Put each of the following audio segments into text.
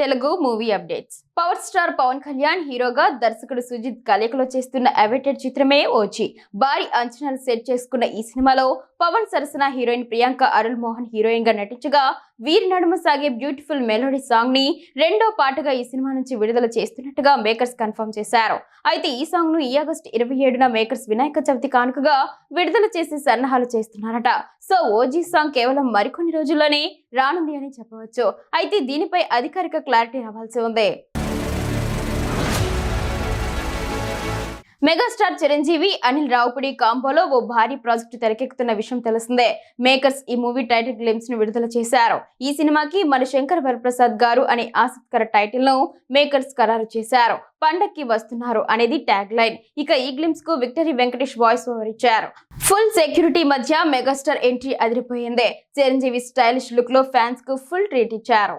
Telugu movie updates. Power star Pawan Kalyan హీరోగా దర్శకుడు సుజిత్ కలయికలో చేస్తున్న అవైటెడ్ చిత్రమే ఓజీ. భారీ అంచనాలు సెట్ చేసుకున్న ఈ సినిమాలో పవన్ సరసన హీరోయిన్ ప్రియాంక అరుల్ మోహన్ హీరోయిన్ గా నటించగా వీరి నడుమ సాగే బ్యూటిఫుల్ మెలోడీ సాంగ్ ని రెండో పాటగా ఈ సినిమా నుంచి విడుదల చేస్తున్నట్టుగా మేకర్స్ కన్ఫర్మ్ చేశారు. అయితే ఈ సాంగ్ ను ఈ ఆగస్టు 27న మేకర్స్ వినాయక చవితి కానుకగా విడుదల చేసి సన్నాహాలు చేస్తున్నారట. సో ఓజీ సాంగ్ కేవలం మరికొన్ని రోజుల్లోనే రానుంది అని చెప్పవచ్చు. అయితే దీనిపై అధికారిక క్లారిటీ రావాల్సి ఉంది. మెగాస్టార్ చిరంజీవి అనిల్ రావుపుడి కాంబోలో ఓ భారీ ప్రాజెక్టు తెరకెక్కుతున్న విషయం తెలిసిందే. మేకర్స్ ఈ మూవీ టైటిల్ గ్లిమ్స్ ను విడుదల చేశారు. ఈ సినిమాకి మన శంకర్ వరప్రసాద్ గారు అనే ఆసక్తికర టైటిల్ ను మేకర్స్ ఖరారు చేశారు. పండక్కి వస్తున్నారు అనేది ట్యాగ్ లైన్. ఇక ఈ గ్లిమ్స్ కు విక్టరీ వెంకటేష్ వాయిస్ ఓవర్ ఇచ్చారు. ఫుల్ సెక్యూరిటీ మధ్య మెగాస్టార్ ఎంట్రీ అదిరిపోయింది. చిరంజీవి స్టైలిష్ లుక్ లో ఫ్యాన్స్ కు ఫుల్ ట్రీట్ ఇచ్చారు.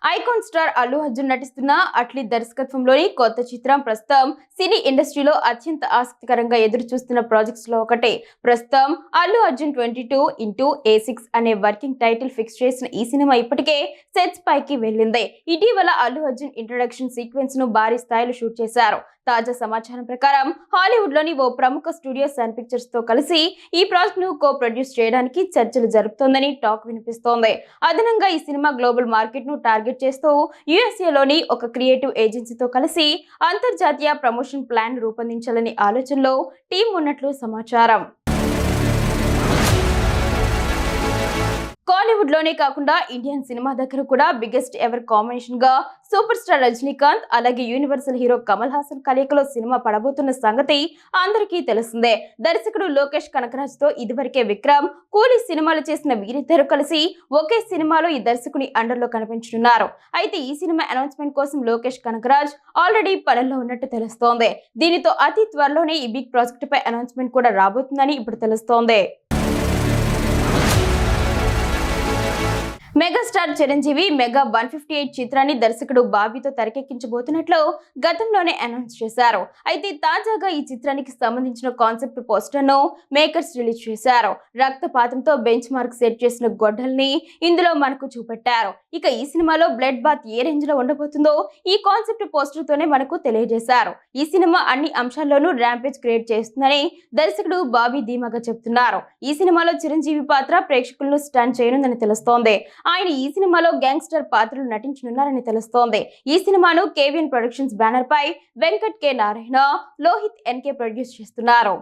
ఐకాన్ స్టార్ అల్లు అర్జున్ నటిస్తున్న అట్లీ దర్శకత్వంలోని కొత్త చిత్రం ప్రస్తుతం సినీ ఇండస్ట్రీలో అత్యంత ఆసక్తికరంగా ఎదురు చూస్తున్న ప్రాజెక్ట్స్ లో ఒకటి. ప్రస్తుతం అల్లు అర్జున్ 22x A6 అనే వర్కింగ్ టైటిల్ ఫిక్స్ చేసిన ఈ సినిమా ఇప్పటికే సెట్స్ పైకి వెళ్ళింది. ఇటీవల అల్లు అర్జున్ ఇంట్రొడక్షన్ సీక్వెన్స్ ను భారీ స్థాయిలో షూట్ చేశారు. తాజా సమాచారం ప్రకారం హాలీవుడ్ లోని ఓ ప్రముఖ స్టూడియో సన్ పిక్చర్స్ తో కలిసి ఈ ప్రాజెక్ట్ ను కో ప్రొడ్యూస్ చేయడానికి చర్చలు జరుపుతోందని టాక్ వినిపిస్తోంది. అదనంగా ఈ సినిమా గ్లోబల్ మార్కెట్ ను టార్గెట్ చేస్తూ USA లోని ఒక క్రియేటివ్ ఏజెన్సీతో కలిసి అంతర్జాతీయ ప్రమోషన్ ప్లాన్ రూపొందించాలనే ఆలోచనలో టీం ఉన్నట్లు సమాచారం. కాలీవుడ్ లోనే కాకుండా ఇండియన్ సినిమా దగ్గర కూడా బిగ్గెస్ట్ ఎవర్ కాంబినేషన్ గా సూపర్ స్టార్ రజనీకాంత్ అలాగే యూనివర్సల్ హీరో కమల్ హాసన్ కలయికలో సినిమా పడబోతున్న సంగతి అందరికీ తెలిసిందే. దర్శకుడు లోకేష్ కనకరాజ్ తో ఇదివరకే విక్రమ్, కూలీ సినిమాలు చేసిన వీరిద్దరు కలిసి ఒకే సినిమాలో ఈ దర్శకుని అండర్లో కనిపించనున్నారు. అయితే ఈ సినిమా అనౌన్స్మెంట్ కోసం లోకేష్ కనకరాజ్ ఆల్రెడీ పనుల్లో ఉన్నట్టు తెలుస్తోంది. దీనితో అతి త్వరలోనే ఈ బిగ్ ప్రాజెక్ట్ పై అనౌన్స్మెంట్ కూడా రాబోతుందని ఇప్పుడు తెలుస్తోంది. మెగాస్టార్ చిరంజీవి మెగా 158 చిత్రాన్ని దర్శకుడు బాబీతో తెరకెక్కించబోతున్నట్లు గతంలోనే అనౌన్స్ చేశారు. అయితే తాజాగా ఈ చిత్రానికి సంబంధించిన కాన్సెప్ట్ పోస్టర్ ను మేకర్స్ రిలీజ్ చేశారు. రక్తపాతంతో బెంచ్ మార్క్ సెట్ చేసిన గొడ్డల్ని ఇందులో మనకు చూపెట్టారు. ఇక ఈ సినిమాలో బ్లడ్ బాత్ ఏ రేంజ్ లో ఉండబోతుందో ఈ కాన్సెప్ట్ పోస్టర్ తోనే మనకు తెలియజేశారు. ఈ సినిమా అన్ని అంశాల్లోనూ ర్యాంపేజ్ క్రియేట్ చేస్తుందని దర్శకుడు బాబీ ధీమాగా చెప్తున్నారు. ఈ సినిమాలో చిరంజీవి పాత్ర ప్రేక్షకులను స్టన్ చేయనుందని తెలుస్తోంది. ఆయన ఈ సినిమాలో గ్యాంగ్స్టర్ పాత్రలు నటించనున్నారని తెలుస్తోంది. ఈ సినిమాను KVN ప్రొడక్షన్స్ బ్యానర్ పై Venkat K Narayana, Lohith NK produce చేస్తున్నారు.